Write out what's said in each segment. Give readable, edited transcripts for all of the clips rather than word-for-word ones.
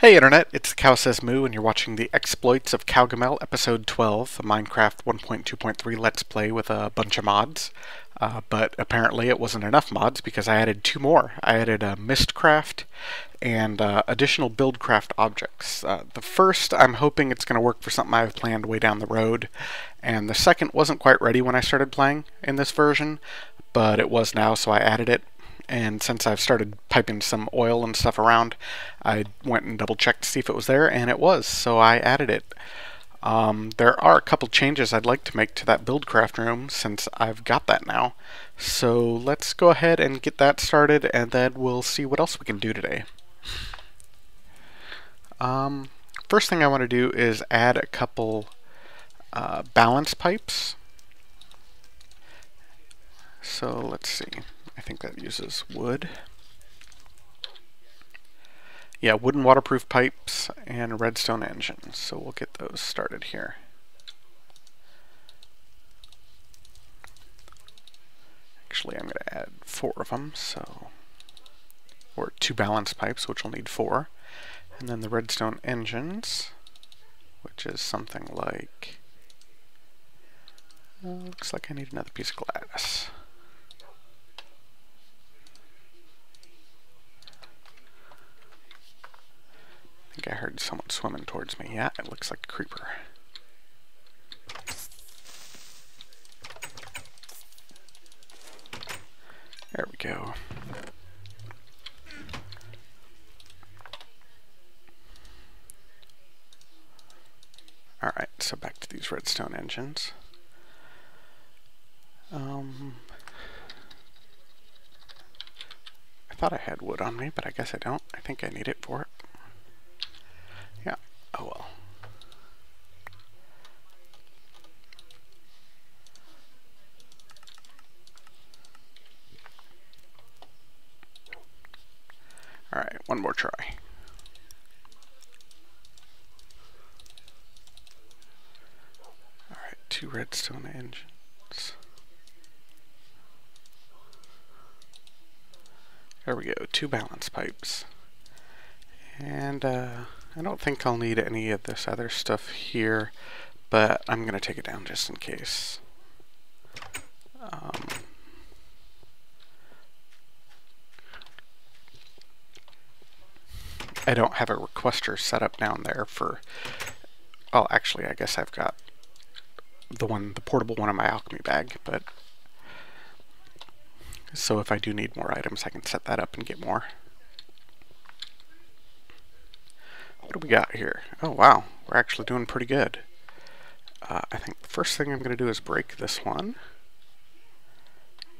Hey Internet, it's the Cow Says Moo, and you're watching the Exploits of Cowgamel, Episode 12, a Minecraft 1.2.3 Let's Play with a bunch of mods. But apparently it wasn't enough mods because I added two more. I added Mystcraft and additional Buildcraft objects. The first, I'm hoping it's going to work for something I've planned way down the road, and the second wasn't quite ready when I started playing in this version, but it was now, so I added it. And since I've started piping some oil and stuff around, I went and double checked to see if it was there, and it was, so I added it. There are a couple changes I'd like to make to that Buildcraft room since I've got that now. So let's go ahead and get that started, and then we'll see what else we can do today. First thing I want to do is add a couple balance pipes. So let's see. I think that uses wood. Yeah, wooden waterproof pipes and redstone engines. So we'll get those started here. Actually, I'm going to add 4 of them, or 2 balance pipes, which will need 4. And then the redstone engines, which is something like... looks like I need another piece of glass. I think I heard someone swimming towards me. Yeah, it looks like a creeper. There we go. Alright, so back to these redstone engines. I thought I had wood on me, but I guess I don't. I think I need it for it. Yeah, oh well. Alright, one more try. Alright, 2 redstone engines. There we go, 2 balance pipes. And I don't think I'll need any of this other stuff here, but I'm going to take it down just in case. I don't have a requester set up down there for... Well, actually, I guess I've got the portable one in my alchemy bag, but... So if I do need more items, I can set that up and get more. What do we got here? Oh wow, we're actually doing pretty good. I think the first thing I'm going to do is break this one.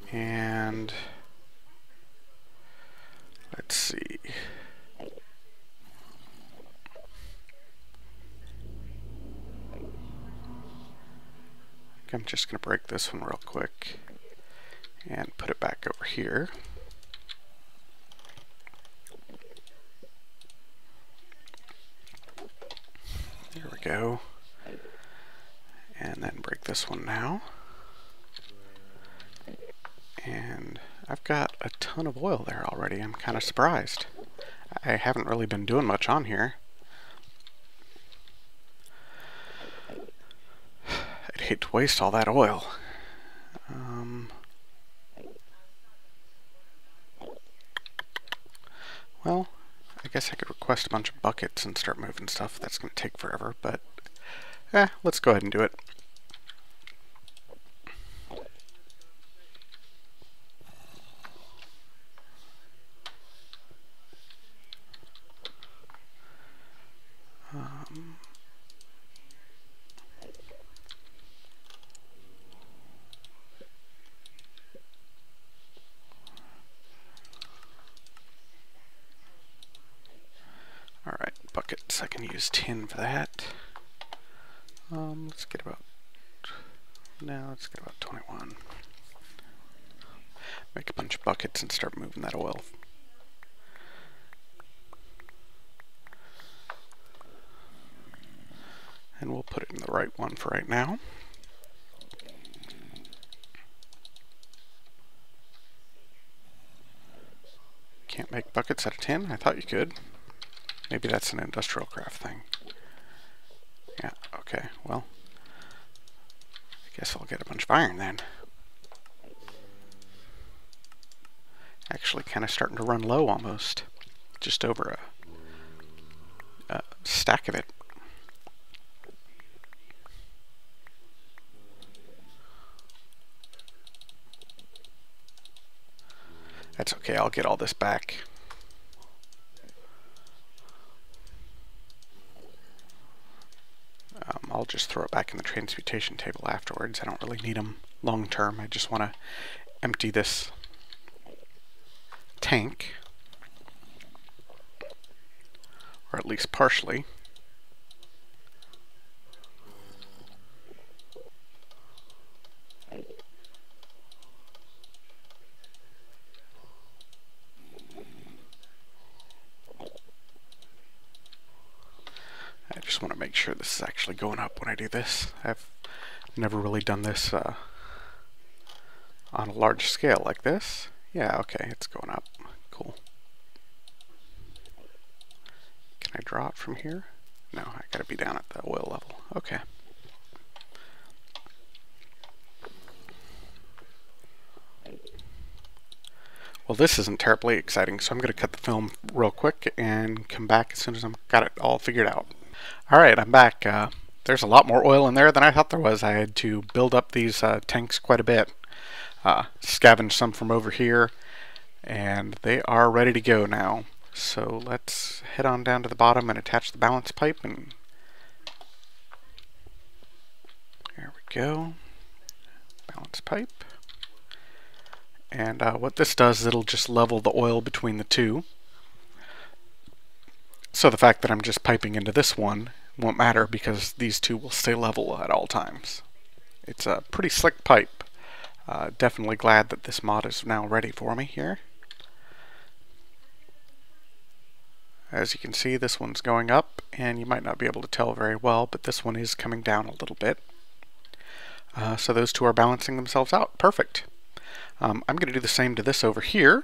And... let's see... I'm just going to break this one real quick and put it back over here. There we go. And then break this one now. And I've got a ton of oil there already. I'm kind of surprised. I haven't really been doing much on here. I'd hate to waste all that oil. Well, I guess I could request a bunch of buckets and start moving stuff. That's going to take forever, but let's go ahead and do it. Alright, buckets. I can use 10 for that. Let's get about 21. Make a bunch of buckets and start moving that oil. And we'll put it in the right one for right now. Can't make buckets out of tin? I thought you could. Maybe that's an industrial craft thing. Yeah, okay, well, I guess I'll get a bunch of iron then. Actually kind of starting to run low almost. Just over a stack of it. That's okay, I'll get all this back. I'll just throw it back in the transmutation table afterwards. I don't really need them long term. I just want to empty this tank, or at least partially. I just want to make sure this is actually going up when I do this. I've never really done this on a large scale like this. Yeah, okay, it's going up. Cool. Can I draw it from here? No, I gotta be down at the oil level. Okay. Well, this isn't terribly exciting, so I'm gonna cut the film real quick and come back as soon as I've got it all figured out. Alright, I'm back. There's a lot more oil in there than I thought there was. I had to build up these tanks quite a bit. Scavenge some from over here, and they are ready to go now. So let's head on down to the bottom and attach the balance pipe, and there we go. Balance pipe. And what this does is it'll just level the oil between the two. So the fact that I'm just piping into this one won't matter because these two will stay level at all times. It's a pretty slick pipe. Definitely glad that this mod is now ready for me here. As you can see, this one's going up, and you might not be able to tell very well, but this one is coming down a little bit. So those two are balancing themselves out. Perfect. I'm going to do the same to this over here.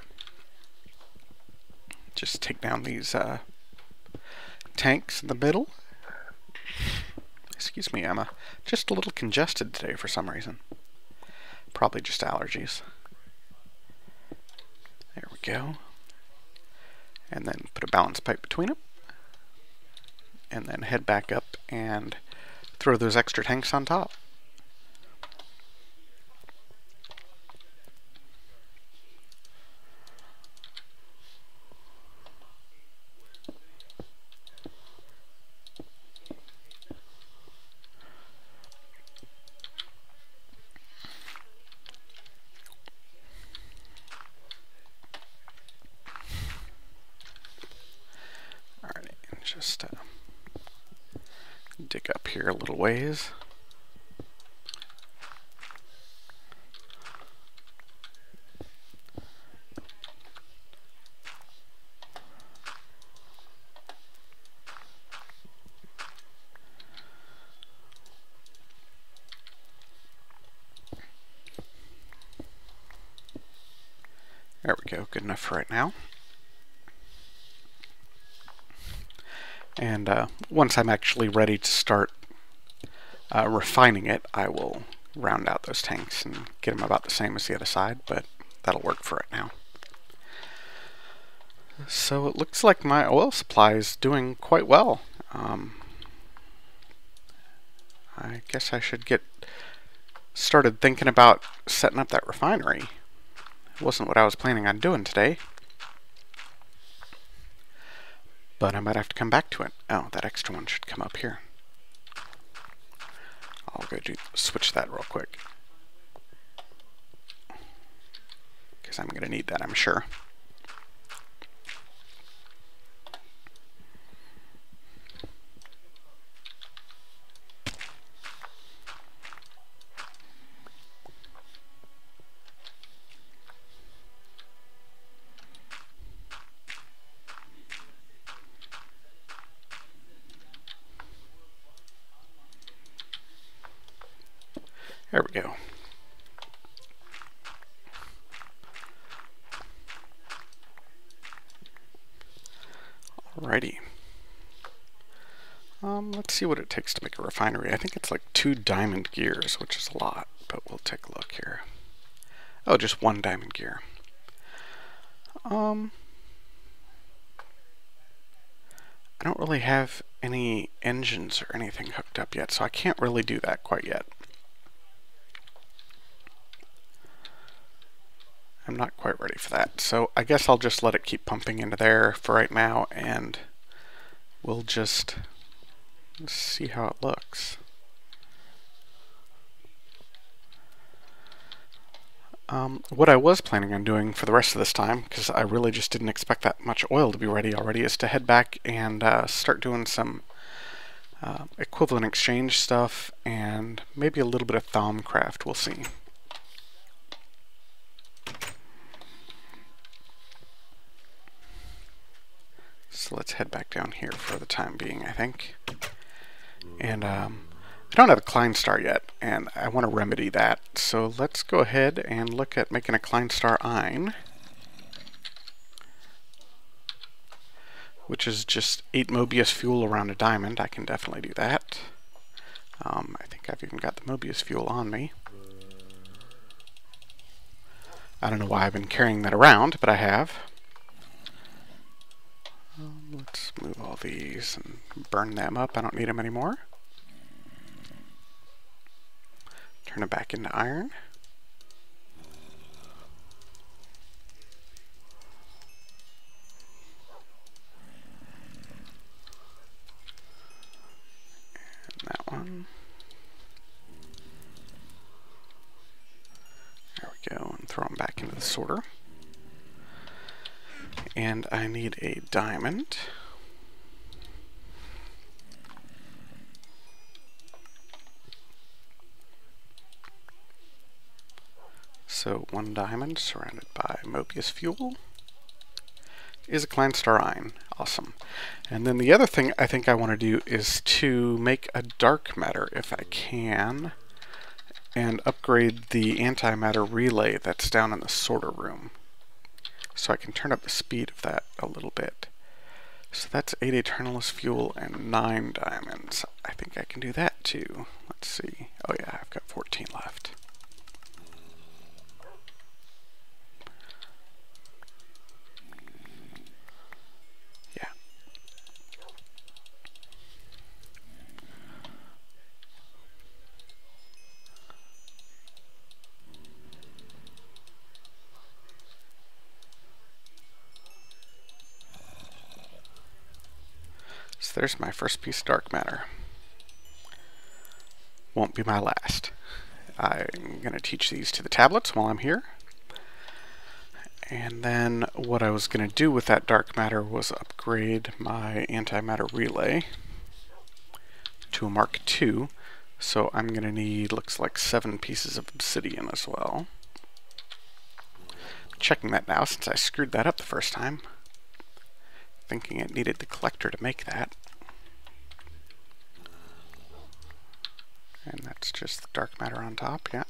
Just take down these tanks in the middle. Excuse me, I'm just a little congested today for some reason. Probably just allergies. There we go. And then put a balance pipe between them. And then head back up and throw those extra tanks on top. Just dig up here a little ways. There we go, good enough for right now. And once I'm actually ready to start refining it, I will round out those tanks and get them about the same as the other side, but that'll work for it now. So it looks like my oil supply is doing quite well. I guess I should get started thinking about setting up that refinery. It wasn't what I was planning on doing today, but I might have to come back to it. Oh, that extra one should come up here. I'll go switch that real quick, because I'm going to need that, I'm sure. There we go. Alrighty. Let's see what it takes to make a refinery. I think it's like 2 diamond gears, which is a lot, but we'll take a look here. Oh, just 1 diamond gear. I don't really have any engines or anything hooked up yet, so I can't really do that quite yet. I'm not quite ready for that, so I guess I'll just let it keep pumping into there for right now, and we'll just see how it looks. What I was planning on doing for the rest of this time, because I really just didn't expect that much oil to be ready already, is to head back and start doing some equivalent exchange stuff and maybe a little bit of Thaumcraft. We'll see. So let's head back down here for the time being, I think. And I don't have a Kleinstar yet, and I want to remedy that. So let's go ahead and look at making a Kleinstar Ein, which is just 8 Mobius fuel around a diamond. I can definitely do that. I think I've even got the Mobius fuel on me. I don't know why I've been carrying that around, but I have. Let's move all these and burn them up. I don't need them anymore. Turn it back into iron. And that one. There we go, and throw them back into the sorter. And I need a diamond. So 1 diamond surrounded by Mobius fuel is a Kleinstar Ein. Awesome. And then the other thing I think I want to do is to make a dark matter if I can, and upgrade the antimatter relay that's down in the sorter room, so I can turn up the speed of that a little bit. So that's 8 Eternalis fuel and 9 diamonds. I think I can do that too. Let's see. Oh yeah, I've got 14 left. Yeah. So there's my first piece of dark matter. Won't be my last. I'm going to teach these to the tablets while I'm here. And then what I was going to do with that dark matter was upgrade my antimatter relay to a Mark II. So I'm going to need, looks like 7 pieces of obsidian as well. Checking that now since I screwed that up the first time, thinking it needed the collector to make that. And that's just the dark matter on top, yeah.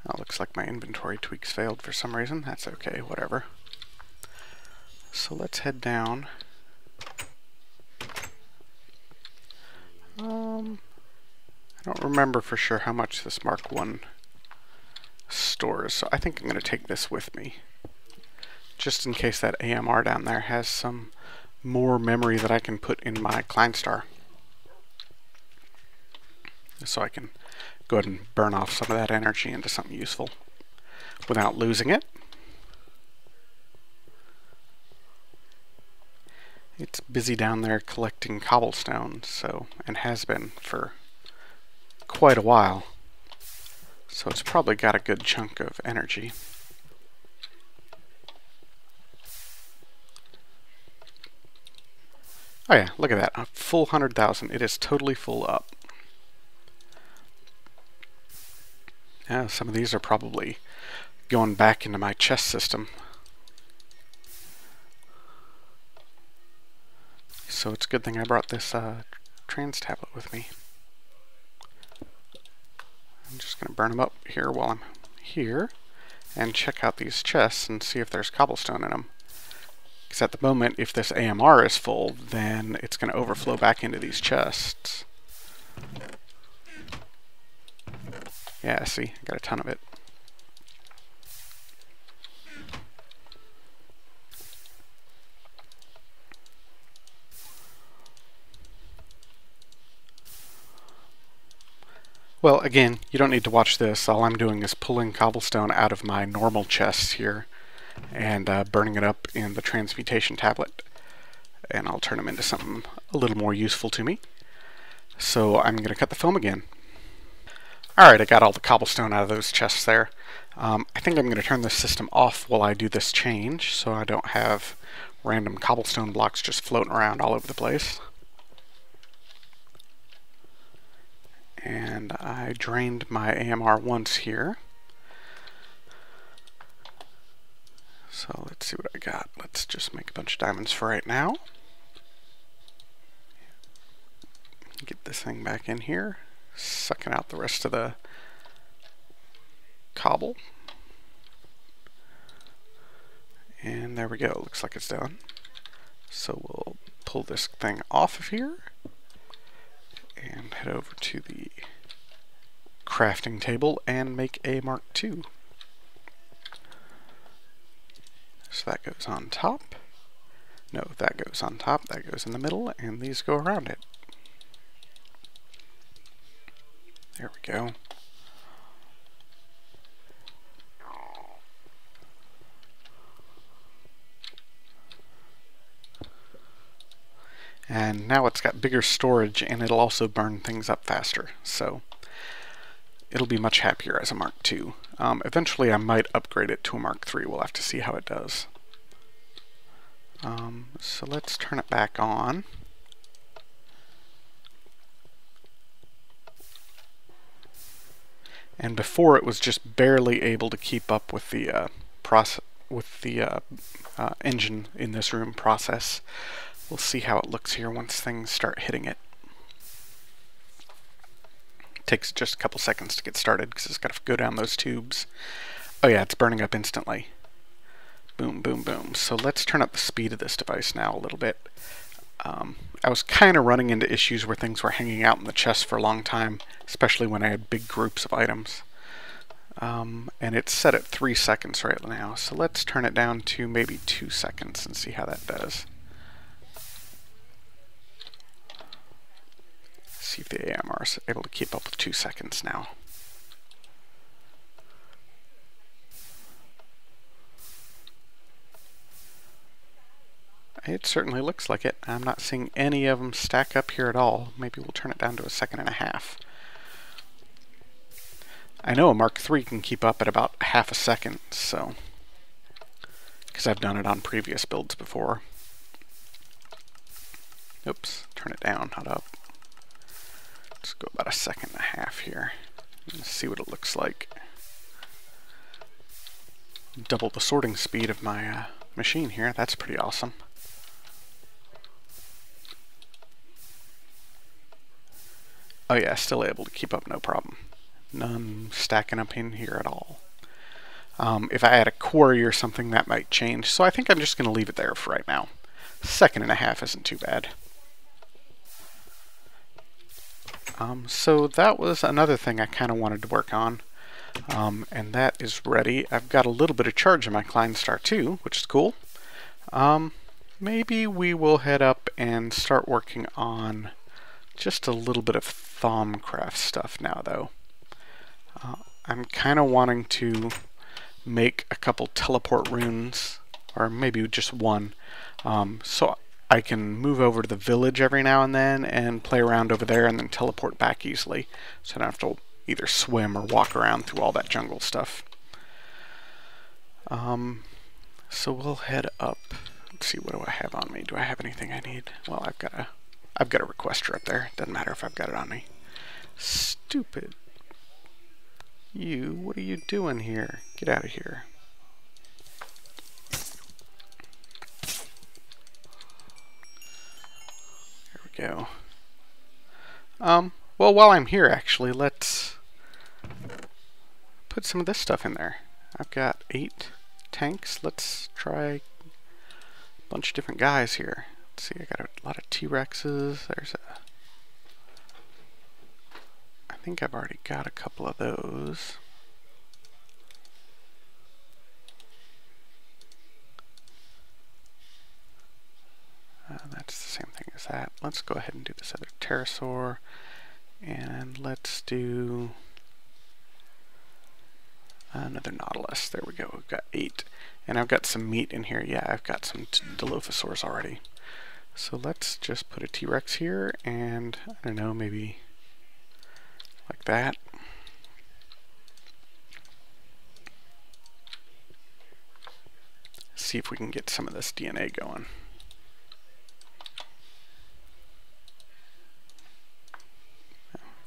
It looks like my inventory tweaks failed for some reason. That's okay, whatever. So let's head down. I don't remember for sure how much this Mark I stores, so I think I'm going to take this with me, just in case that AMR down there has some more memory that I can put in my Kleinstar, so I can go ahead and burn off some of that energy into something useful without losing it. It's busy down there collecting cobblestone, so, and has been for quite a while, so it's probably got a good chunk of energy. Oh yeah, look at that, a full 100,000. It is totally full up. Yeah, some of these are probably going back into my chest system. So it's a good thing I brought this trans tablet with me. I'm just going to burn them up here while I'm here and check out these chests and see if there's cobblestone in them. Because at the moment, if this AMR is full, then it's just going to overflow back into these chests. Yeah, see, I got a ton of it. Well, again, you don't need to watch this. All I'm doing is pulling cobblestone out of my normal chests here and burning it up in the transmutation tablet. And I'll turn them into something a little more useful to me. So I'm going to cut the foam again. Alright, I got all the cobblestone out of those chests there. I think I'm going to turn this system off while I do this change, so I don't have random cobblestone blocks just floating around all over the place. And I drained my AMR once here. So let's see what I got. Let's just make a bunch of diamonds for right now. Get this thing back in here, sucking out the rest of the cobble. And there we go, looks like it's done. So we'll pull this thing off of here and head over to the crafting table and make a Mark II. So that goes on top. No, that goes on top, that goes in the middle, and these go around it. There we go. And now it's got bigger storage, and it'll also burn things up faster, so it'll be much happier as a Mark II. Eventually I might upgrade it to a Mark III. We'll have to see how it does. So let's turn it back on. And before it was just barely able to keep up with the engine in this room process. We'll see how it looks here once things start hitting it. It takes just a couple seconds to get started because it's got to go down those tubes. Oh yeah, it's burning up instantly. Boom, boom, boom. So let's turn up the speed of this device now a little bit. I was kind of running into issues where things were hanging out in the chest for a long time, especially when I had big groups of items. And it's set at 3 seconds right now, so let's turn it down to maybe 2 seconds and see how that does. See if the AMR is able to keep up with 2 seconds now. It certainly looks like it. I'm not seeing any of them stack up here at all. Maybe we'll turn it down to 1.5 seconds. I know a Mark III can keep up at about half a second, so because I've done it on previous builds before. Oops, turn it down, not up. Let's go about 1.5 seconds here and see what it looks like. Double the sorting speed of my machine here. That's pretty awesome. Oh yeah, still able to keep up, no problem. None stacking up in here at all. If I add a quarry or something, that might change. So I think I'm just going to leave it there for right now. 1.5 seconds isn't too bad. So that was another thing I kind of wanted to work on. And that is ready. I've got a little bit of charge in my Kleinstar too, which is cool. Maybe we will head up and start working on just a little bit of Thaumcraft stuff now, though. I'm kind of wanting to make a couple teleport runes, or maybe just one, so I can move over to the village every now and then and play around over there and then teleport back easily, so I don't have to either swim or walk around through all that jungle stuff. So we'll head up. Let's see, what do I have on me? Do I have anything I need? Well, I've got a requester up there. Doesn't matter if I've got it on me. Stupid. You, what are you doing here? Get out of here. There we go. Well, while I'm here, actually, let's put some of this stuff in there. I've got 8 tanks. Let's try a bunch of different guys here. Let's see, I got a lot of T-Rexes. There's a... I think I've already got a couple of those. That's the same thing as that. Let's go ahead and do this other pterosaur. And let's do another nautilus. There we go. We've got 8. And I've got some meat in here. Yeah, I've got some Dilophosaurs already. So let's just put a T-Rex here, and I don't know, maybe like that. See if we can get some of this DNA going.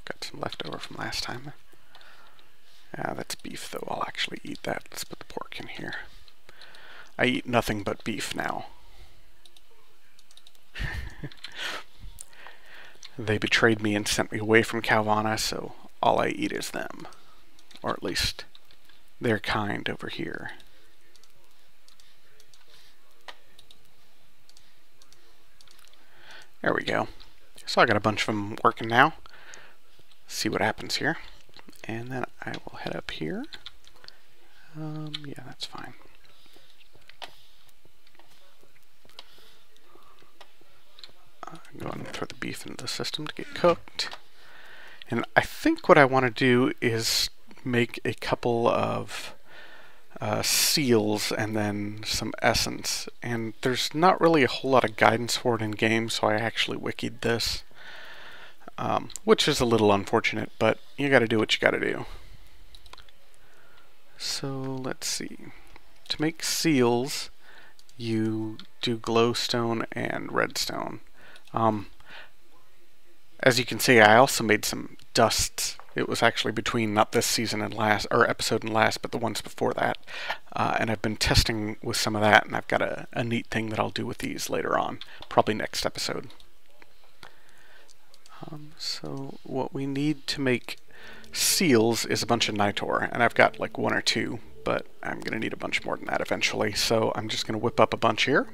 Got some left over from last time. That's beef, though. I'll actually eat that. Let's put the pork in here. I eat nothing but beef now. They betrayed me and sent me away from Calvana, so all I eat is them. Or at least their kind over here. There we go. So I got a bunch of them working now. See what happens here. And then I will head up here. Yeah, that's fine. Go ahead and throw the beef into the system to get cooked. And I think what I want to do is make a couple of seals and then some essence. And there's not really a whole lot of guidance for it in game, so I actually wikied this. Which is a little unfortunate, but you gotta do what you gotta do. So let's see. To make seals, you do glowstone and redstone. As you can see, I also made some dusts. It was actually between not this season and last, or episode and last, but the ones before that. And I've been testing with some of that, and I've got a neat thing that I'll do with these later on, probably next episode. So what we need to make seals is a bunch of nitor, and I've got like 1 or 2, but I'm going to need a bunch more than that eventually, so I'm just going to whip up a bunch here.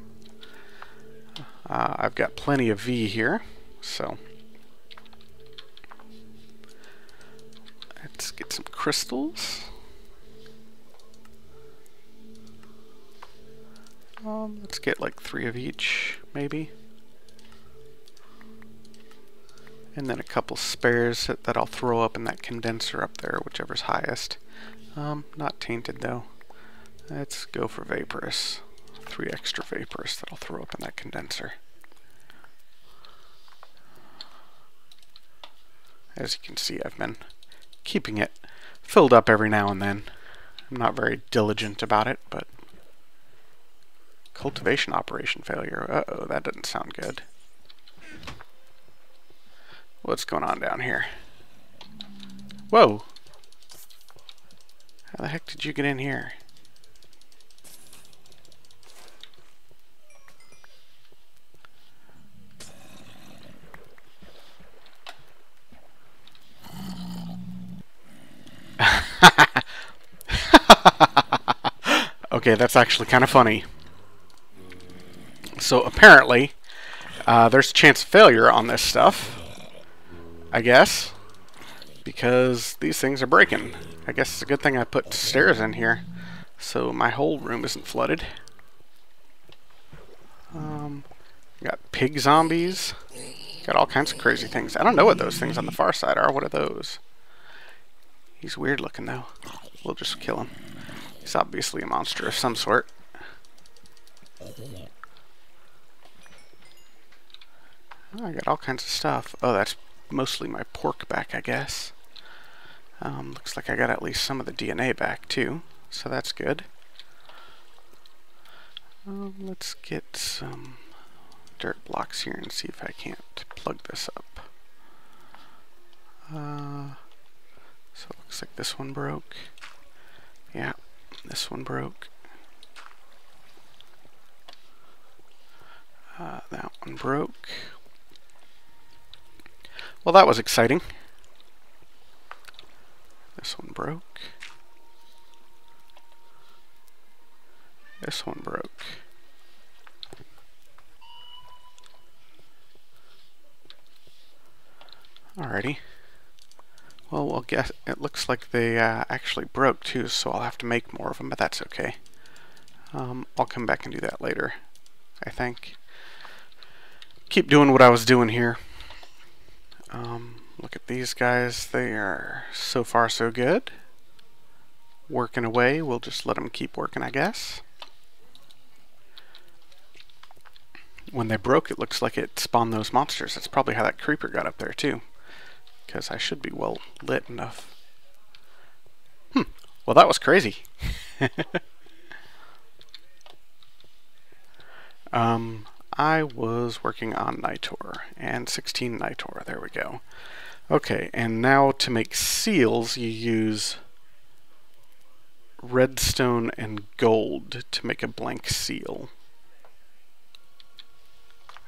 I've got plenty of V here, so let's get some crystals. Let's get like 3 of each, maybe. And then a couple spares that I'll throw up in that condenser up there, whichever's highest. Not tainted though. Let's go for vaporous. 3 extra vaporous that I'll throw up in that condenser. As you can see, I've been keeping it filled up every now and then. I'm not very diligent about it, but... Cultivation operation failure. Uh-oh, that doesn't sound good. What's going on down here? Whoa! How the heck did you get in here? Okay, that's actually kind of funny. So apparently, there's a chance of failure on this stuff. I guess, because these things are breaking. I guess it's a good thing I put stairs in here, so my whole room isn't flooded. Got pig zombies. Got all kinds of crazy things. I don't know what those things on the far side are. What are those? He's weird looking though. We'll just kill him. He's obviously a monster of some sort. Oh, I got all kinds of stuff. Oh, that's mostly my pork back, I guess. Looks like I got at least some of the DNA back too, so that's good. Let's get some dirt blocks here and see if I can't plug this up. So it looks like this one broke. Yeah, this one broke. That one broke. Well, that was exciting. This one broke. This one broke. Alrighty. Well, we'll guess it looks like they actually broke too, so I'll have to make more of them, but that's okay. I'll come back and do that later, I think. Keep doing what I was doing here. Look at these guys. They are so far so good. Working away. We'll just let them keep working, I guess. When they broke, it looks like it spawned those monsters. That's probably how that creeper got up there too, because I should be well lit enough. Well, that was crazy. I was working on Nitor, and 16 Nitor, there we go. Okay, and now to make seals, you use redstone and gold to make a blank seal,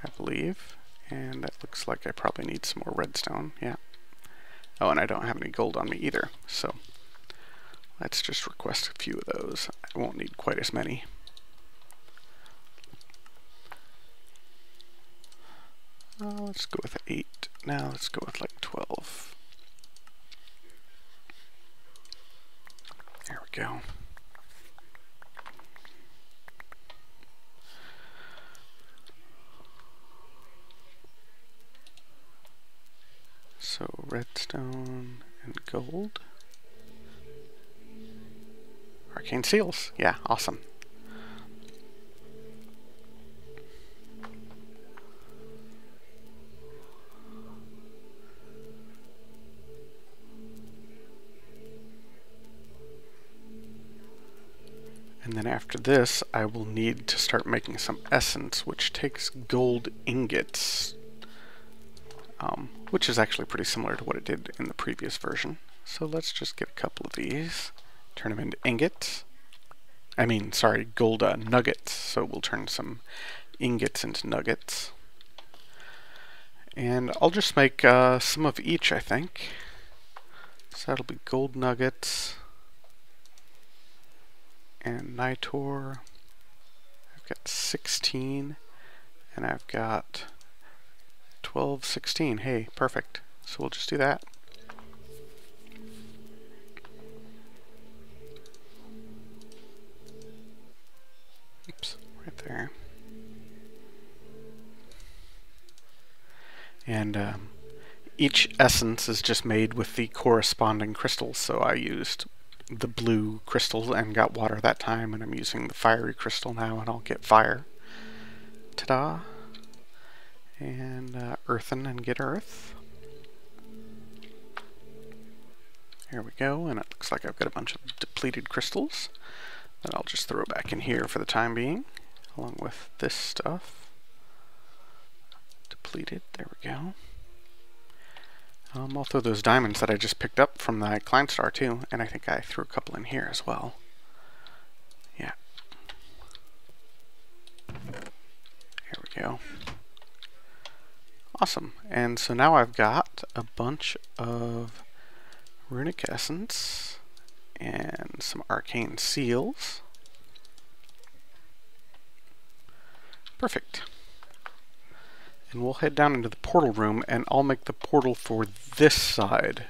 I believe. And that looks like I probably need some more redstone, yeah. Oh, and I don't have any gold on me either, so let's just request a few of those. I won't need quite as many. Let's go with 8. Now let's go with like 12. There we go. So redstone and gold. Arcane seals. Yeah, awesome. And then after this, I will need to start making some essence, which takes gold ingots, which is actually pretty similar to what it did in the previous version. So let's just get a couple of these, turn them into ingots. I mean, sorry, gold nuggets. So we'll turn some ingots into nuggets. And I'll just make some of each, I think. So that'll be gold nuggets. And Nitor, I've got 16, and I've got 12, 16. Hey, perfect. So we'll just do that. Oops, right there. And each essence is just made with the corresponding crystals, so I used the blue crystal and got water that time, and I'm using the fiery crystal now and I'll get fire. Ta-da! And earthen and get earth. There we go, and it looks like I've got a bunch of depleted crystals that I'll just throw back in here for the time being, along with this stuff. Depleted, there we go. I'll throw those diamonds that I just picked up from the Klein Star too, and I think I threw a couple in here as well. Yeah. Here we go. Awesome. And so now I've got a bunch of runic essence and some arcane seals. Perfect. And we'll head down into the portal room, and I'll make the portal for this side.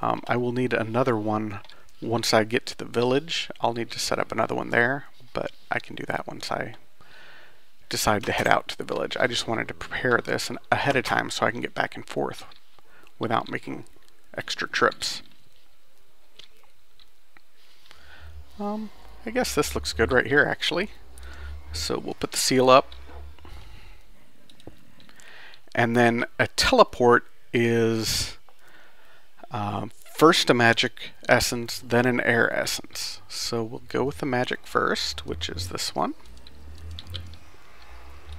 I will need another one once I get to the village. I'll need to set up another one there, but I can do that once I decide to head out to the village. I just wanted to prepare this ahead of time so I can get back and forth without making extra trips. I guess this looks good right here, actually. So we'll put the seal up. And then a teleport is first a magic essence, then an air essence. So we'll go with the magic first, which is this one.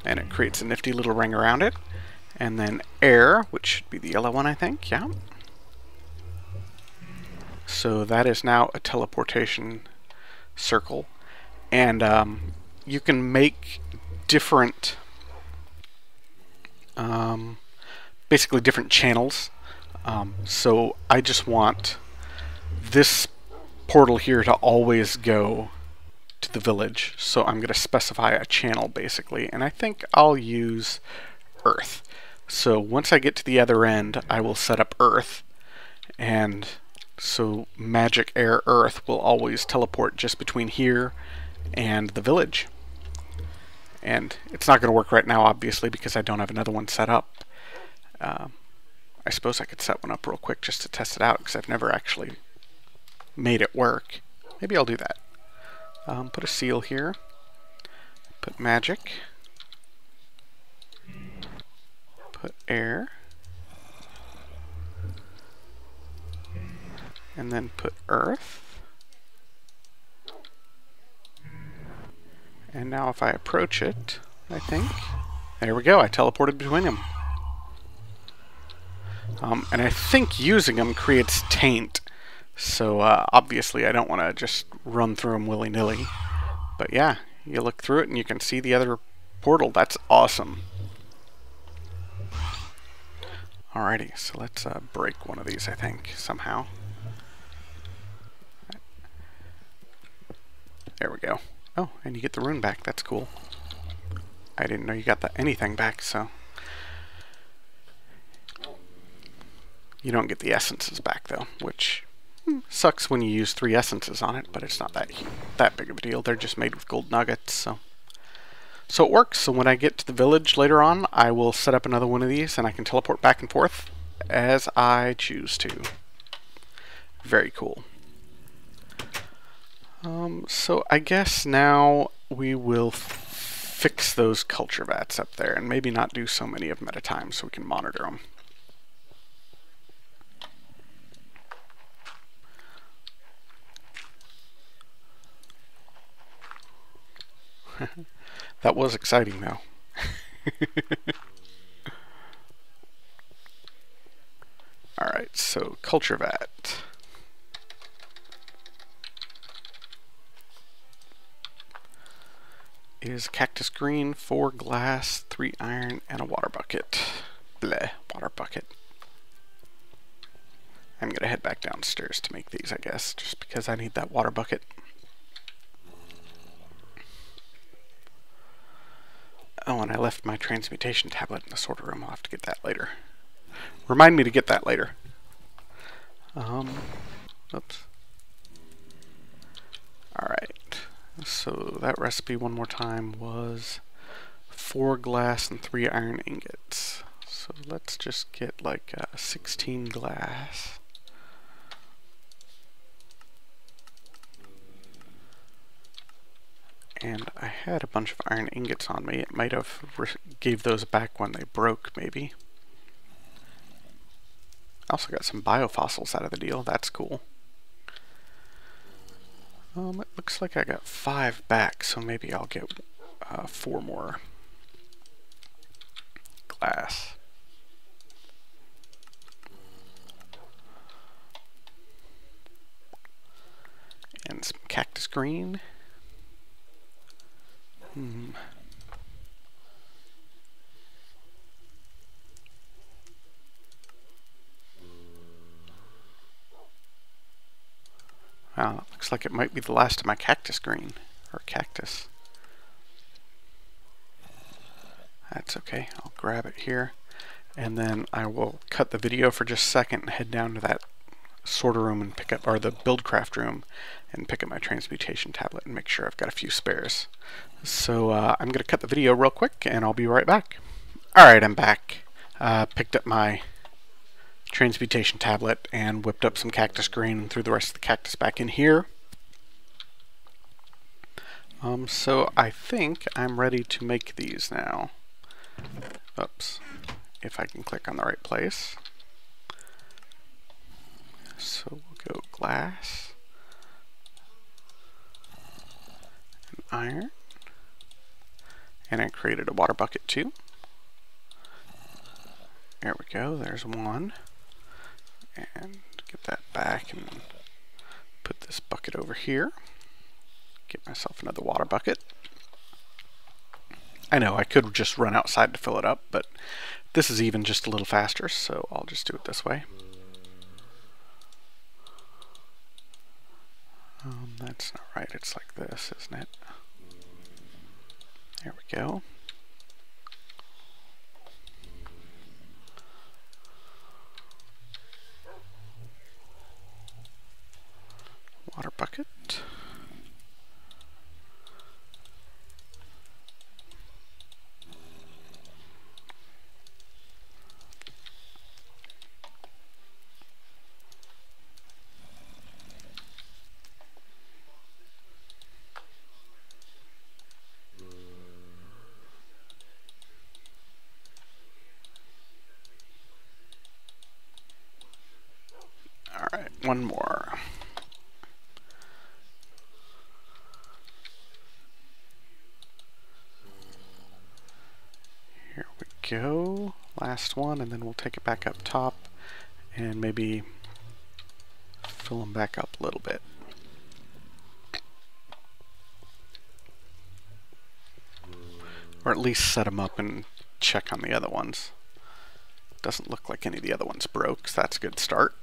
And it creates a nifty little ring around it. And then air, which should be the yellow one, I think, yeah. So that is now a teleportation circle. And you can make different basically different channels. So I just want this portal here to always go to the village. So I'm going to specify a channel basically, and I think I'll use earth. So once I get to the other end, I will set up Earth, and so magic air Earth will always teleport just between here and the village. And it's not going to work right now, obviously, because I don't have another one set up. I suppose I could set one up real quick just to test it out, because I've never actually made it work. Maybe I'll do that. Put a seal here. Put magic. Put air. And then put earth. And now if I approach it, I think, there we go, I teleported between them. And I think using them creates taint. So obviously I don't want to just run through them willy-nilly. But yeah, you look through it and you can see the other portal. That's awesome. Alrighty, so let's break one of these, I think, somehow. There we go. Oh, and you get the rune back. That's cool. I didn't know you got anything back, so... You don't get the essences back, though, which sucks when you use 3 essences on it, but it's not that big of a deal. They're just made with gold nuggets, so it works. So when I get to the village later on, I will set up another one of these, and I can teleport back and forth as I choose to. Very cool. So I guess now we will fix those culture vats up there, and maybe not do so many of them at a time so we can monitor them. That was exciting, though. Alright, so culture vat. Is cactus green, 4 glass, 3 iron, and a water bucket. Bleh, water bucket. I'm gonna head back downstairs to make these, I guess, just because I need that water bucket. Oh, and I left my transmutation tablet in the sorter room. I'll have to get that later. Remind me to get that later. Oops. Alright. So that recipe, one more time, was 4 glass and 3 iron ingots. So let's just get like 16 glass. And I had a bunch of iron ingots on me. It might have gave those back when they broke, maybe. I also got some biofossils out of the deal. That's cool. It looks like I got 5 back, so maybe I'll get 4 more glass. And some cactus green. Wow, that looks like it might be the last of my cactus green, or cactus. That's okay, I'll grab it here, and then I will cut the video for just a second and head down to that sorter room and pick up, or the Buildcraft room, and pick up my transmutation tablet and make sure I've got a few spares. So I'm going to cut the video real quick and I'll be right back. Alright, I'm back. Picked up my transmutation tablet and whipped up some cactus green and threw the rest of the cactus back in here. So I think I'm ready to make these now. Oops. If I can click on the right place. So we'll go glass, and iron, and I created a water bucket too. There we go, there's one. And get that back and put this bucket over here. Get myself another water bucket. I know I could just run outside to fill it up, but this is even just a little faster, so I'll just do it this way. That's not right, it's like this, isn't it? There we go. one more. Here we go. Last one, and then we'll take it back up top and maybe fill them back up a little bit. Or at least set them up and check on the other ones. Doesn't look like any of the other ones broke, so that's a good start.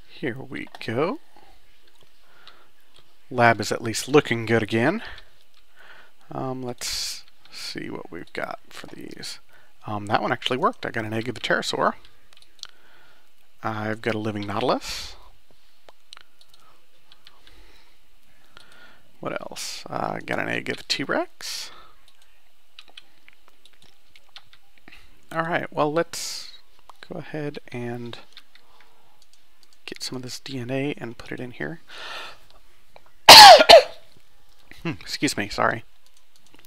Here we go. Lab is at least looking good again. Let's see what we've got for these. That one actually worked. I got an egg of the pterosaur. I've got a living nautilus. What else? I got an egg of a T-Rex. Alright, well, let's go ahead and get some of this DNA and put it in here. Excuse me, sorry.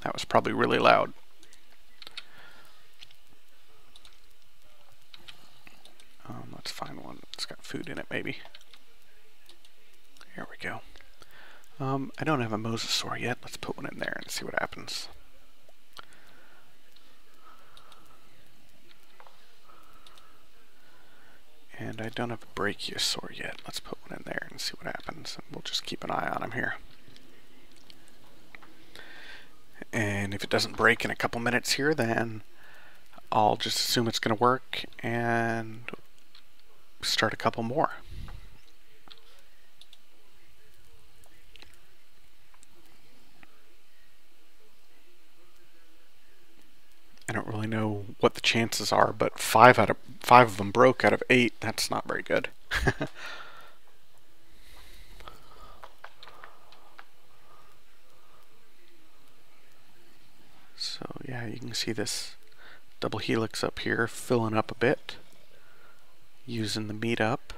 That was probably really loud. Let's find one that's got food in it, maybe. Here we go. I don't have a mosasaur yet. Let's put one in there and see what happens. And I don't have a brachiosaur yet. Let's put one in there and see what happens. And we'll just keep an eye on him here. And if it doesn't break in a couple minutes here, then I'll just assume it's going to work and start a couple more. I don't really know what the chances are, but five of them broke out of 8. That's not very good. So yeah, you can see this double helix up here filling up a bit, using the meat up.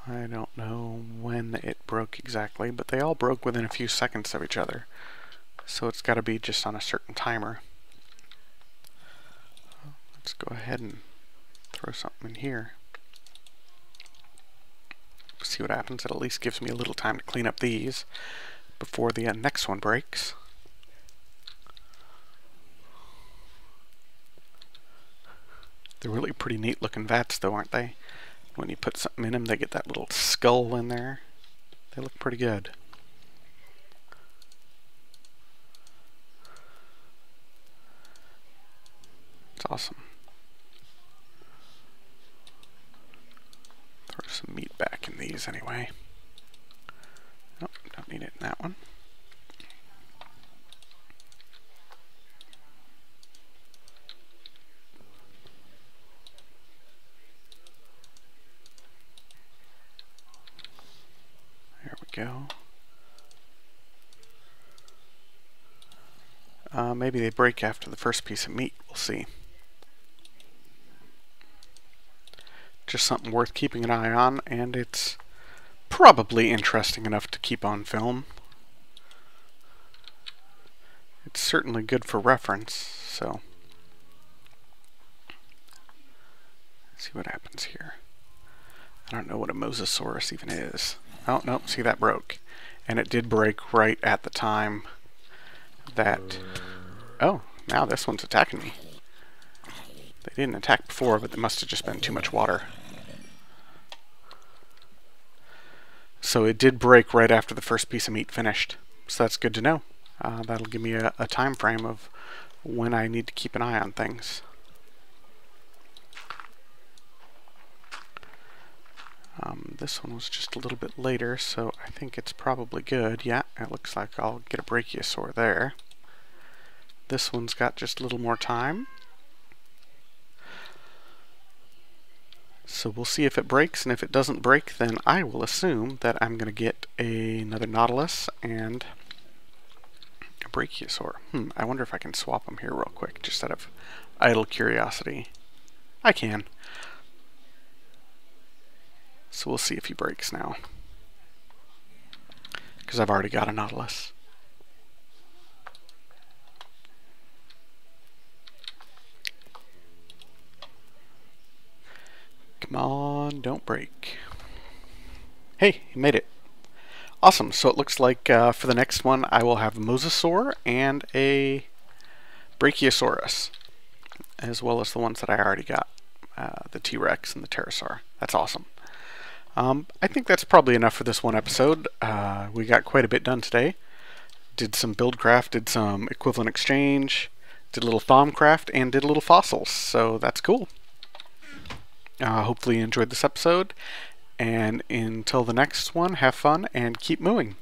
I don't know when it broke exactly, but they all broke within a few seconds of each other. So it's got to be just on a certain timer. Let's go ahead and throw something in here. See what happens. It at least gives me a little time to clean up these before the next one breaks. They're really pretty neat looking vats though, aren't they? When you put something in them, they get that little skull in there. They look pretty good. It's awesome. Throw some meat back in these anyway. Nope, don't need it in that one. There we go. Maybe they break after the first piece of meat. We'll see. Just something worth keeping an eye on, and it's probably interesting enough to keep on film. It's certainly good for reference, so let's see what happens here. I don't know what a mosasaurus even is. Oh, no, see, that broke. And it did break right at the time that... Oh, now this one's attacking me. They didn't attack before, but there must have just been too much water. So it did break right after the first piece of meat finished. So that's good to know. That'll give me a time frame of when I need to keep an eye on things. This one was just a little bit later, so I think it's probably good. Yeah, it looks like I'll get a brachiosaur there. This one's got just a little more time. So we'll see if it breaks, and if it doesn't break, then I will assume that I'm going to get another nautilus and a brachiosaur. I wonder if I can swap them here real quick, just out of idle curiosity. I can. So we'll see if he breaks now. Because I've already got a Nautilus. Come on, don't break. Hey, he made it. Awesome, so it looks like for the next one I will have a Mosasaur and a Brachiosaurus, as well as the ones that I already got, the T-Rex and the Pterosaur. That's awesome. I think that's probably enough for this one episode. We got quite a bit done today. Did some Buildcraft, did some equivalent exchange, did a little Thaumcraft, and did a little fossils, so that's cool. Hopefully you enjoyed this episode, and until the next one, have fun and keep mooing.